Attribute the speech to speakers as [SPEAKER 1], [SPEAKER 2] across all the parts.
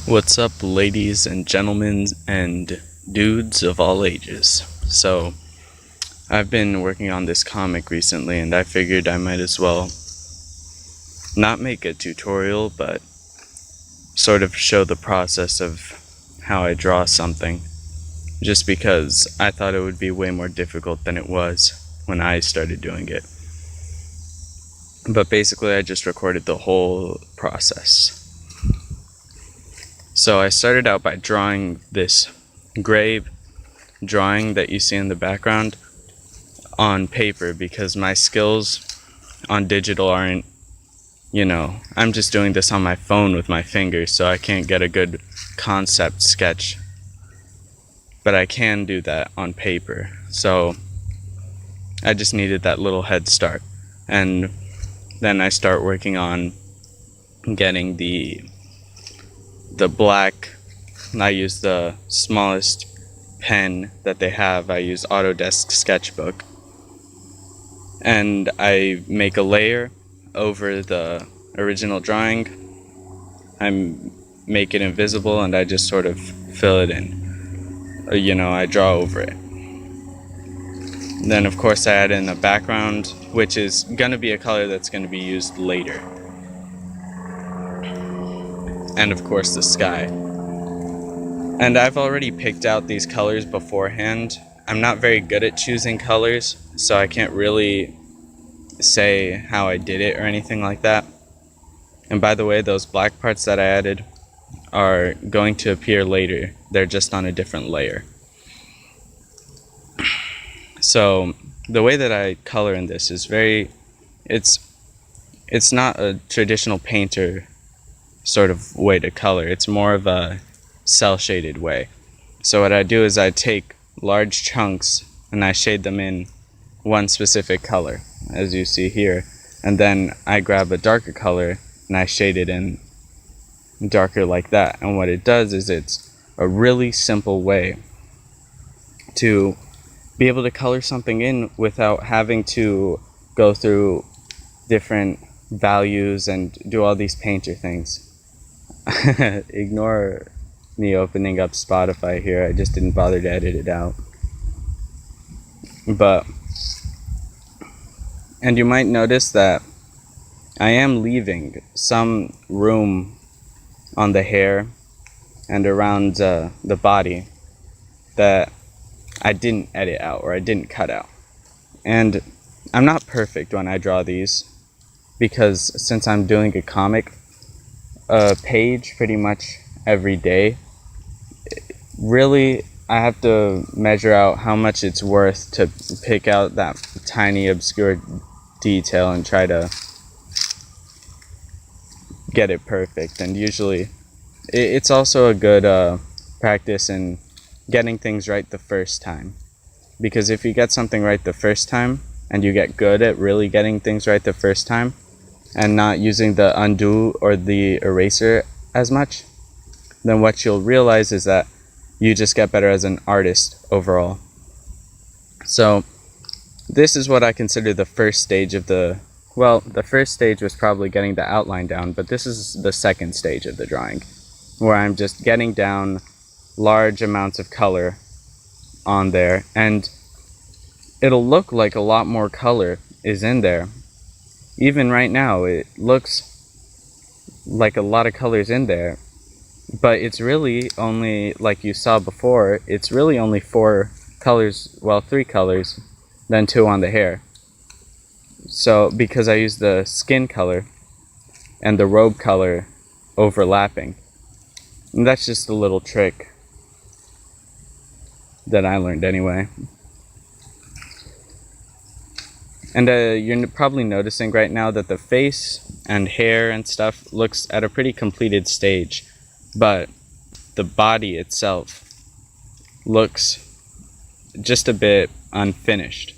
[SPEAKER 1] What's up, ladies and gentlemen and dudes of all ages? So, I've been working on this comic recently and I figured I might as well not make a tutorial, but sort of show the process of how I draw something, just because I thought it would be way more difficult than it was when I started doing it. But basically, I just recorded the whole process. So I started out by drawing this gray drawing that you see in the background on paper, because my skills on digital aren't, I'm just doing this on my phone with my fingers, so I can't get a good concept sketch. But I can do that on paper, so I just needed that little head start. And then I start working on getting the black. I use the smallest pen that they have. I use Autodesk Sketchbook, and I make a layer over the original drawing. I make it invisible and I just sort of fill it in. I draw over it. Then of course I add in a background, which is going to be a color that's going to be used later. And of course the sky. And I've already picked out these colors beforehand. I'm not very good at choosing colors, so I can't really say how I did it or anything like that. And by the way, those black parts that I added are going to appear later. They're just on a different layer. So the way that I color in this is it's not a traditional painter sort of way to color. It's more of a cell shaded way. So what I do is I take large chunks and I shade them in one specific color, as you see here, and then I grab a darker color and I shade it in darker like that. And what it does is it's a really simple way to be able to color something in without having to go through different values and do all these painter things. Ignore me opening up Spotify here. I just didn't bother to edit it out. And you might notice that I am leaving some room on the hair and around the body that I didn't edit out or I didn't cut out. And I'm not perfect when I draw these, because since I'm doing a comic page pretty much every day, really I have to measure out how much it's worth to pick out that tiny obscure detail and try to get it perfect. And usually it's also a good practice in getting things right the first time, because if you get something right the first time and you get good at really getting things right the first time and not using the undo or the eraser as much, then what you'll realize is that you just get better as an artist overall. So this is what I consider the first stage of the first stage was probably getting the outline down, but this is the second stage of the drawing, where I'm just getting down large amounts of color on there, and it'll look like a lot more color is in there. Even right now it looks like a lot of colors in there, but it's really only, like you saw before, it's really only 3 colors, then 2 on the hair. So because I use the skin color and the robe color overlapping. And that's just a little trick that I learned anyway. And you're probably noticing right now that the face and hair and stuff looks at a pretty completed stage, but the body itself looks just a bit unfinished.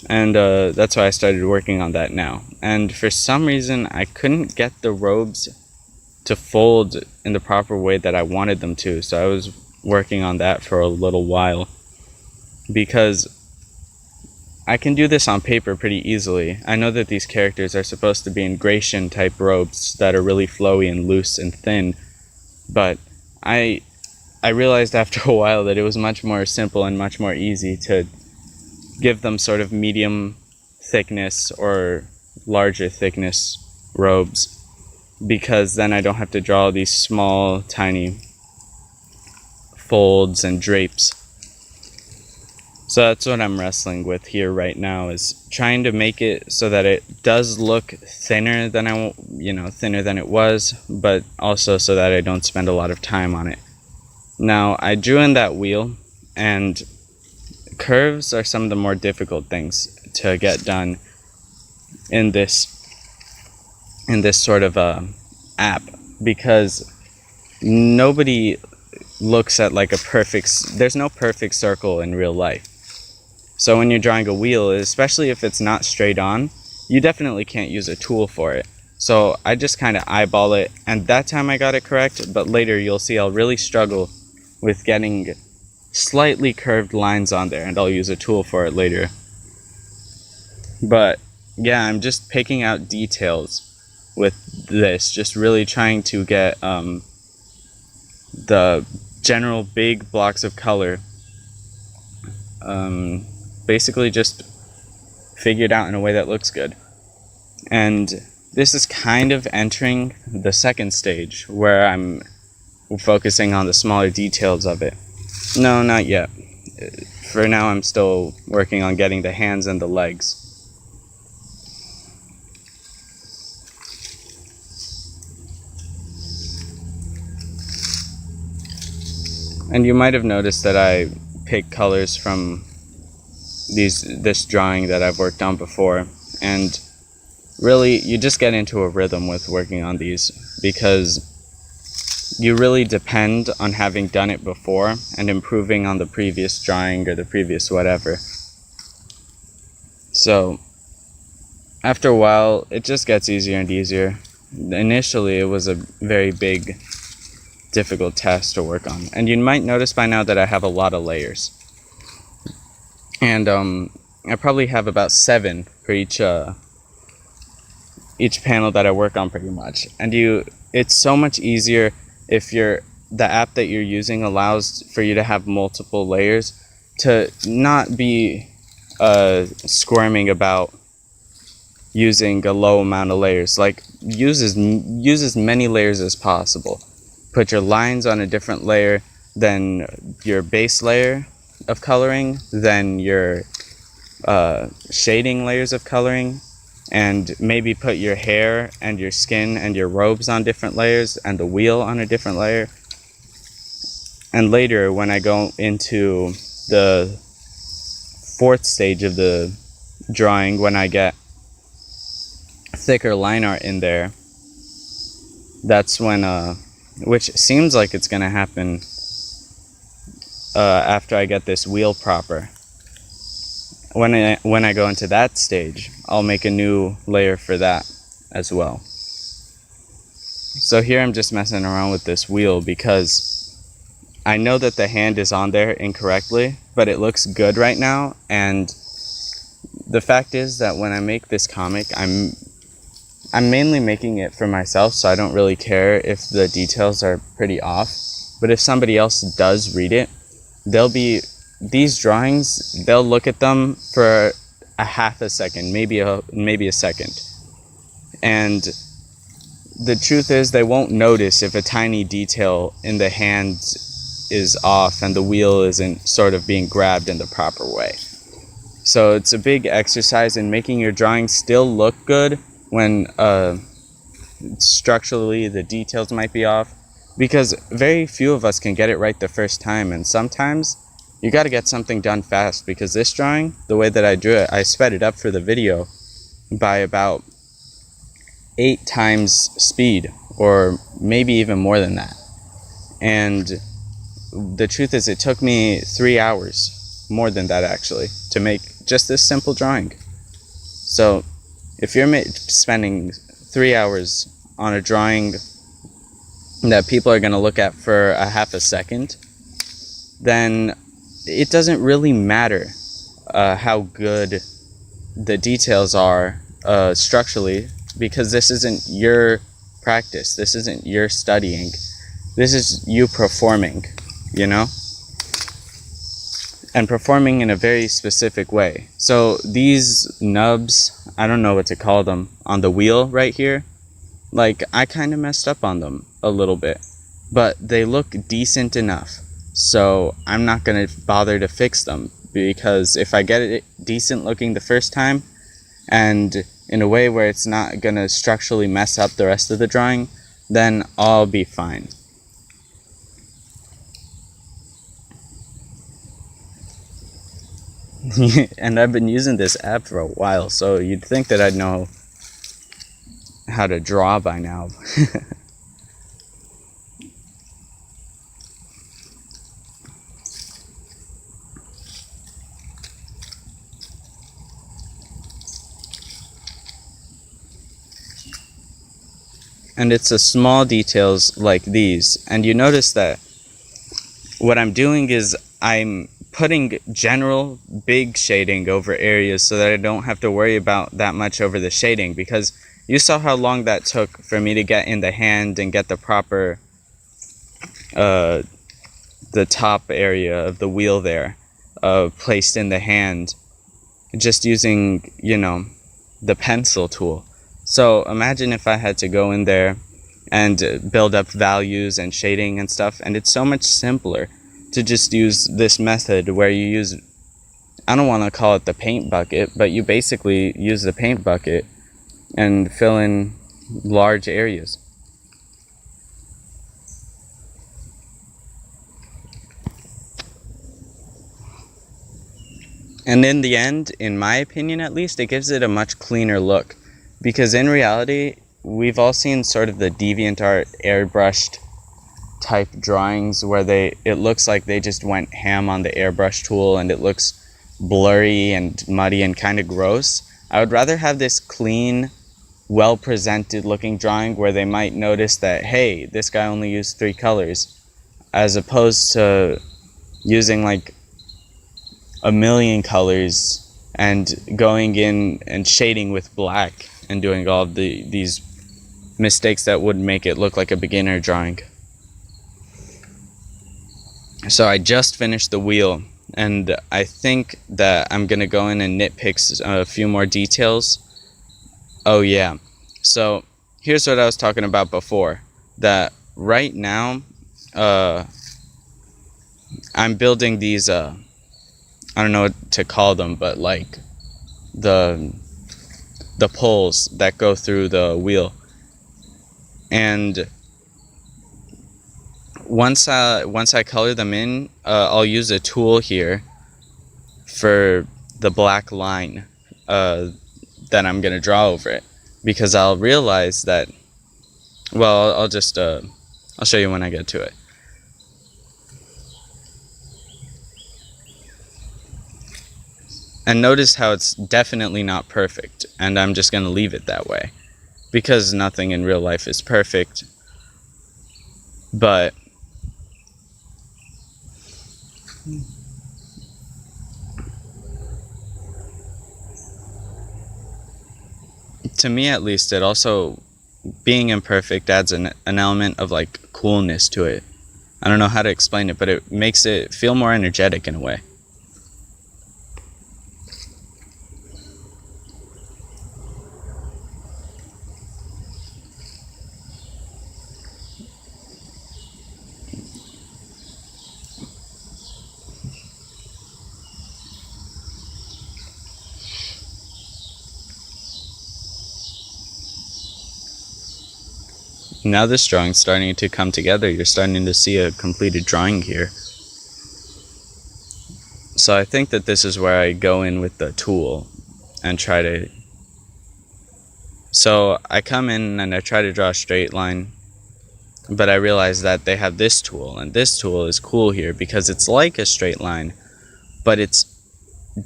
[SPEAKER 1] And that's why I started working on that now. And for some reason I couldn't get the robes to fold in the proper way that I wanted them to, so I was working on that for a little while, because I can do this on paper pretty easily. I know that these characters are supposed to be in Grecian type robes that are really flowy and loose and thin, But I realized after a while that it was much more simple and much more easy to give them sort of medium thickness or larger thickness robes, because then I don't have to draw these small tiny folds and drapes. So that's what I'm wrestling with here right now, is trying to make it so that it does look thinner than thinner than it was, but also so that I don't spend a lot of time on it. Now, I drew in that wheel, and curves are some of the more difficult things to get done in this sort of app, because nobody looks at like there's no perfect circle in real life. So when you're drawing a wheel, especially if it's not straight on, you definitely can't use a tool for it. So I just kind of eyeball it, and that time I got it correct, but later you'll see I'll really struggle with getting slightly curved lines on there, and I'll use a tool for it later. But yeah, I'm just picking out details with this, just really trying to get the general big blocks of color basically just figured out in a way that looks good. And this is kind of entering the second stage, where I'm focusing on the smaller details of it. No, not yet. For now, I'm still working on getting the hands and the legs. And you might have noticed that I pick colors from this drawing that I've worked on before, and really you just get into a rhythm with working on these, because you really depend on having done it before and improving on the previous drawing or the previous whatever. So after a while it just gets easier and easier. Initially it was a very big, difficult task to work on, and you might notice by now that I have a lot of layers, and I probably have about 7 for each panel that I work on pretty much. And it's so much easier if the app that you're using allows for you to have multiple layers, to not be squirming about using a low amount of layers. Like, use as many layers as possible. Put your lines on a different layer than your base layer of coloring, then your shading layers of coloring, and maybe put your hair and your skin and your robes on different layers, and the wheel on a different layer. And later, when I go into the 4th stage of the drawing, when I get thicker line art in there, that's when which seems like it's gonna happen after I get this wheel proper. When I go into that stage, I'll make a new layer for that as well. So here I'm just messing around with this wheel because I know that the hand is on there incorrectly, but it looks good right now. And the fact is that when I make this comic, I'm mainly making it for myself, so I don't really care if the details are pretty off. But if somebody else does read it, these drawings, they'll look at them for a half a second, maybe a second. And the truth is, they won't notice if a tiny detail in the hand is off and the wheel isn't sort of being grabbed in the proper way. So it's a big exercise in making your drawing still look good when structurally the details might be off, because very few of us can get it right the first time, and sometimes you got to get something done fast. Because this drawing, the way that I drew it, I sped it up for the video by about 8 times speed, or maybe even more than that. And the truth is, it took me 3 hours, more than that actually, to make just this simple drawing. So if you're spending 3 hours on a drawing that people are going to look at for a half a second, then it doesn't really matter how good the details are structurally, because this isn't your practice, this isn't your studying. This is you performing, you know? And performing in a very specific way. So these nubs, I don't know what to call them, on the wheel right here, like I kind of messed up on them a little bit, but they look decent enough. So I'm not going to bother to fix them, because if I get it decent looking the first time and in a way where it's not going to structurally mess up the rest of the drawing, then I'll be fine. And I've been using this app for a while, so you'd think that I'd know how to draw by now. And it's the small details like these. And you notice that what I'm doing is I'm putting general big shading over areas so that I don't have to worry about that much over the shading, because you saw how long that took for me to get in the hand and get the proper the top area of the wheel there placed in the hand, just using, you know, the pencil tool. So imagine if I had to go in there and build up values and shading and stuff, and it's so much simpler to just use this method where you use, I don't want to call it the paint bucket, but you basically use the paint bucket and fill in large areas. And in the end, in my opinion at least, it gives it a much cleaner look. Because in reality, we've all seen sort of the DeviantArt airbrushed type drawings where it looks like they just went ham on the airbrush tool and it looks blurry and muddy and kind of gross. I would rather have this clean, well presented looking drawing where they might notice that, hey, this guy only used 3 colors, as opposed to using like a million colors and going in and shading with black and doing all of these mistakes that would make it look like a beginner drawing. So I just finished the wheel, and I think that I'm gonna go in and nitpick a few more details. Oh yeah, so here's what I was talking about before, that right now I'm building these I don't know what to call them, but like the poles that go through the wheel. And once I color them in, I'll use a tool here for the black line that I'm gonna draw over it, because I'll realize that, well, I'll just I'll show you when I get to it. And notice how it's definitely not perfect, and I'm just gonna leave it that way, because nothing in real life is perfect. But to me at least, it also, being imperfect adds an element of like coolness to it. I don't know how to explain it, but it makes it feel more energetic in a way. Now this drawing's starting to come together. You're starting to see a completed drawing here. So I think that this is where I go in with the tool and try to... So I come in and I try to draw a straight line, but I realize that they have this tool, and this tool is cool here because it's like a straight line, but it's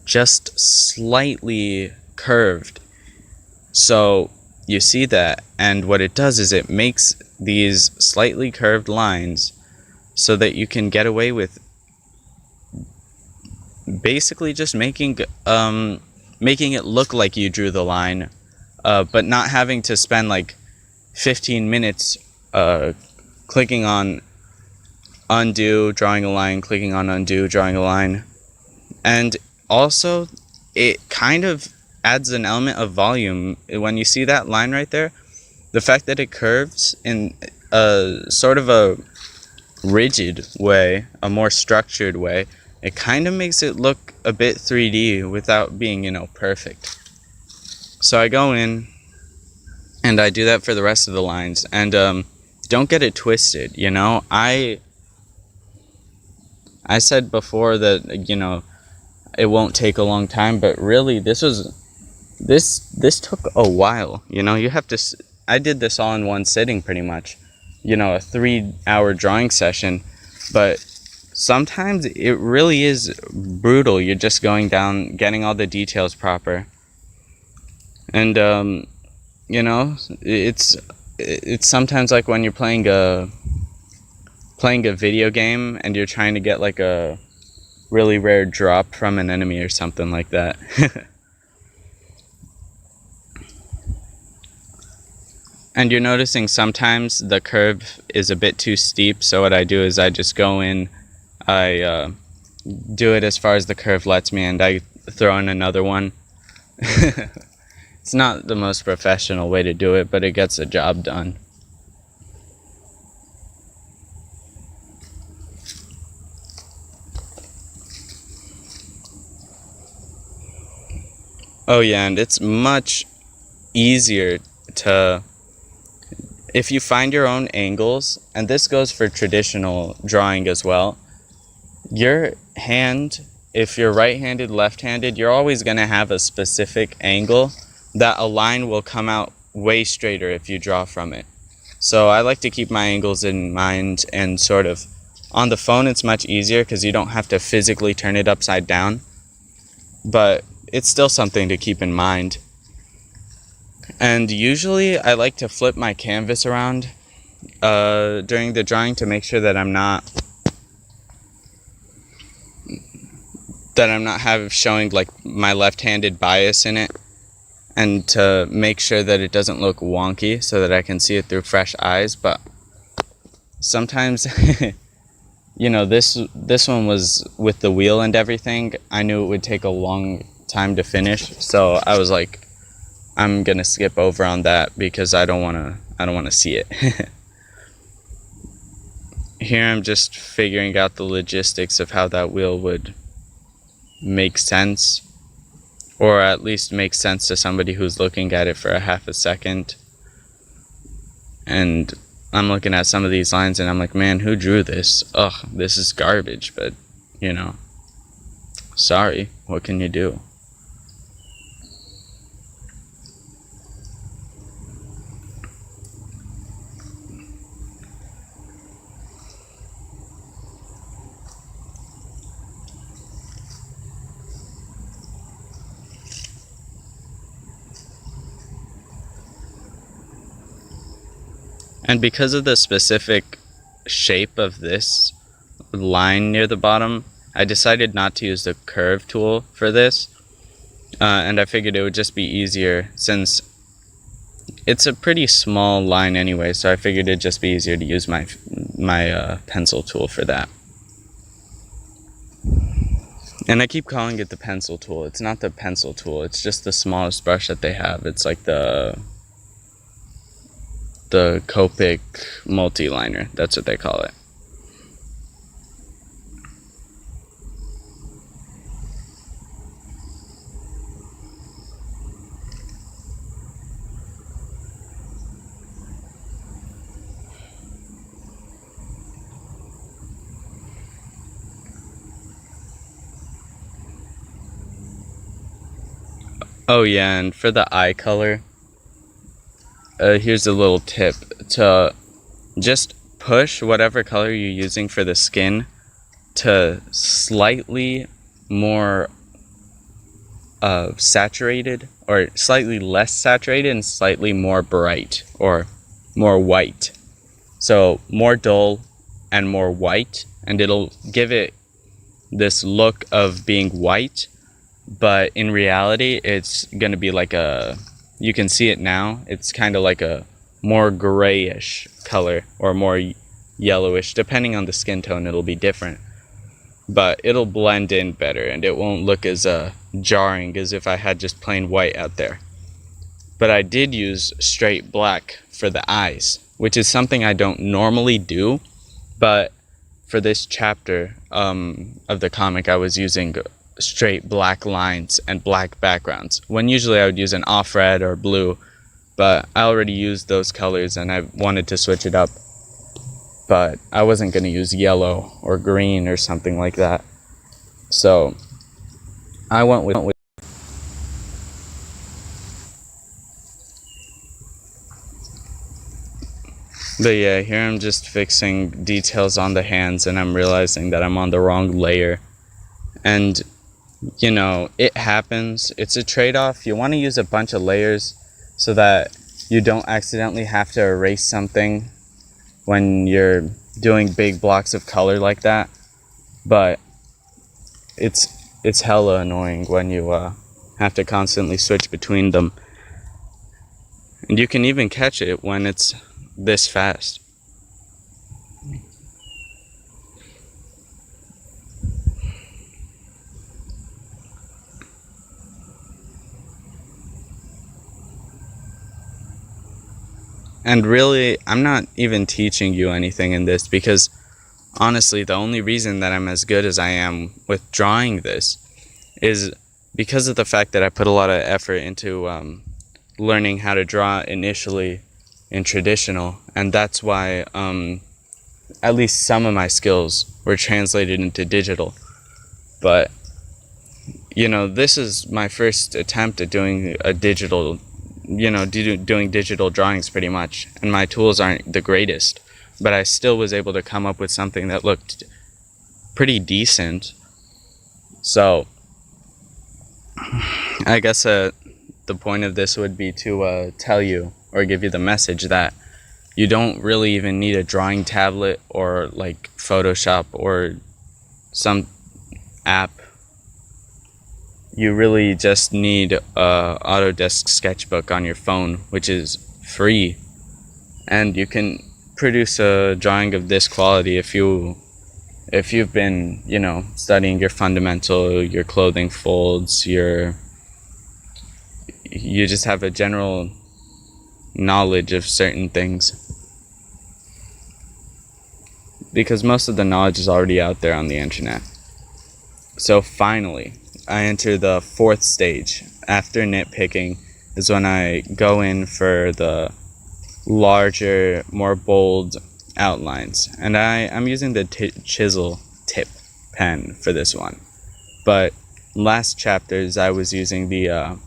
[SPEAKER 1] just slightly curved. So you see that, and what it does is it makes these slightly curved lines so that you can get away with basically just making it look like you drew the line, but not having to spend like 15 minutes clicking on undo, drawing a line, clicking on undo, drawing a line. And also, it kind of adds an element of volume. When you see that line right there, the fact that it curves in a sort of a rigid way, a more structured way, it kind of makes it look a bit 3D without being, perfect. So I go in and I do that for the rest of the lines. And don't get it twisted, I said before that, it won't take a long time, but really this took a while. You have to, I did this all in one sitting pretty much, a 3-hour drawing session, but sometimes it really is brutal. You're just going down, getting all the details proper. And it's sometimes like when you're playing a video game and you're trying to get like a really rare drop from an enemy or something like that. And you're noticing sometimes the curve is a bit too steep, so what I do is I just go in, I do it as far as the curve lets me, and I throw in another one. It's not the most professional way to do it, but it gets the job done. Oh yeah, and it's much easier to, if you find your own angles, and this goes for traditional drawing as well, your hand, if you're right-handed, left-handed, you're always going to have a specific angle that a line will come out way straighter if you draw from it. So I like to keep my angles in mind, and sort of on the phone it's much easier because you don't have to physically turn it upside down, but it's still something to keep in mind. And usually I like to flip my canvas around during the drawing to make sure that I'm not showing like my left-handed bias in it, and to make sure that it doesn't look wonky so that I can see it through fresh eyes. But sometimes this one was with the wheel and everything. I knew it would take a long time to finish, so I was like, I'm gonna skip over on that because I don't want to see it. Here I'm just figuring out the logistics of how that wheel would make sense, or at least make sense to somebody who's looking at it for a half a second. And I'm looking at some of these lines and I'm like, man, who drew this? Ugh, this is garbage, but sorry, what can you do? And because of the specific shape of this line near the bottom, I decided not to use the curve tool for this. And I figured it would just be easier since it's a pretty small line anyway, so I figured it'd just be easier to use my pencil tool for that. And I keep calling it the pencil tool. It's not the pencil tool, it's just the smallest brush that they have. It's like the Copic multi-liner, that's what they call it. Oh yeah, and for the eye color, here's a little tip to just push whatever color you're using for the skin to slightly more saturated, or slightly less saturated and slightly more bright or more white. So more dull and more white, and it'll give it this look of being white, but in reality it's gonna be like you can see it now, it's kind of like a more grayish color, or more yellowish. Depending on the skin tone, it'll be different. But it'll blend in better, and it won't look as jarring as if I had just plain white out there. But I did use straight black for the eyes, which is something I don't normally do. But for this chapter of the comic, I was using straight black lines and black backgrounds, when usually I would use an off red or blue. But I already used those colors and I wanted to switch it up. But I wasn't going to use yellow or green or something like that. So I went with. But yeah, here I'm just fixing details on the hands, and I'm realizing that I'm on the wrong layer. And, you know, it happens. It's a trade-off. You want to use a bunch of layers so that you don't accidentally have to erase something when you're doing big blocks of color like that. But it's hella annoying when you have to constantly switch between them. And you can even catch it when it's this fast. And really, I'm not even teaching you anything in this, because honestly, the only reason that I'm as good as I am with drawing this is because of the fact that I put a lot of effort into learning how to draw initially in traditional, and that's why at least some of my skills were translated into digital. But you know, this is my first attempt at doing a digital, you know, doing digital drawings pretty much, and my tools aren't the greatest, but I still was able to come up with something that looked pretty decent. So I guess the point of this would be to tell you or give you the message that you don't really even need a drawing tablet or like Photoshop or some app. You really just need a Autodesk sketchbook on your phone, which is free, and you can produce a drawing of this quality if you've been, you know, studying your fundamental, your clothing folds, you just have a general knowledge of certain things, because most of the knowledge is already out there on the internet. So finally, I enter the fourth stage. After nitpicking is when I go in for the larger, more bold outlines, and I'm using the chisel tip pen for this one. But last chapters I was using the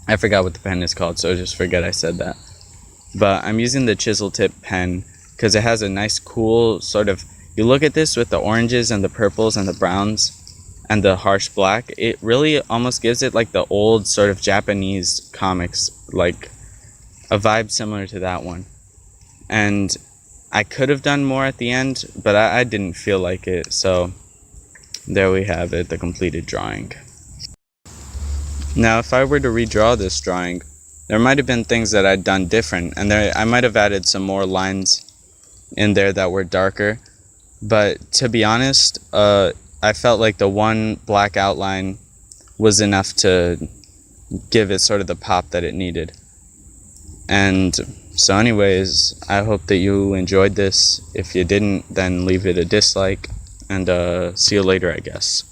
[SPEAKER 1] I forgot what the pen is called, so just forget I said that. But I'm using the chisel tip pen because it has a nice cool sort of, you look at this with the oranges and the purples and the browns and the harsh black, it really almost gives it like the old sort of Japanese comics, like a vibe similar to that one. And I could have done more at the end, but I didn't feel like it, so there we have it, the completed drawing. Now, if I were to redraw this drawing, there might have been things that I'd done different, and I might have added some more lines in there that were darker. But to be honest, I felt like the one black outline was enough to give it sort of the pop that it needed. And so anyways, I hope that you enjoyed this. If you didn't, then leave it a dislike, and see you later, I guess.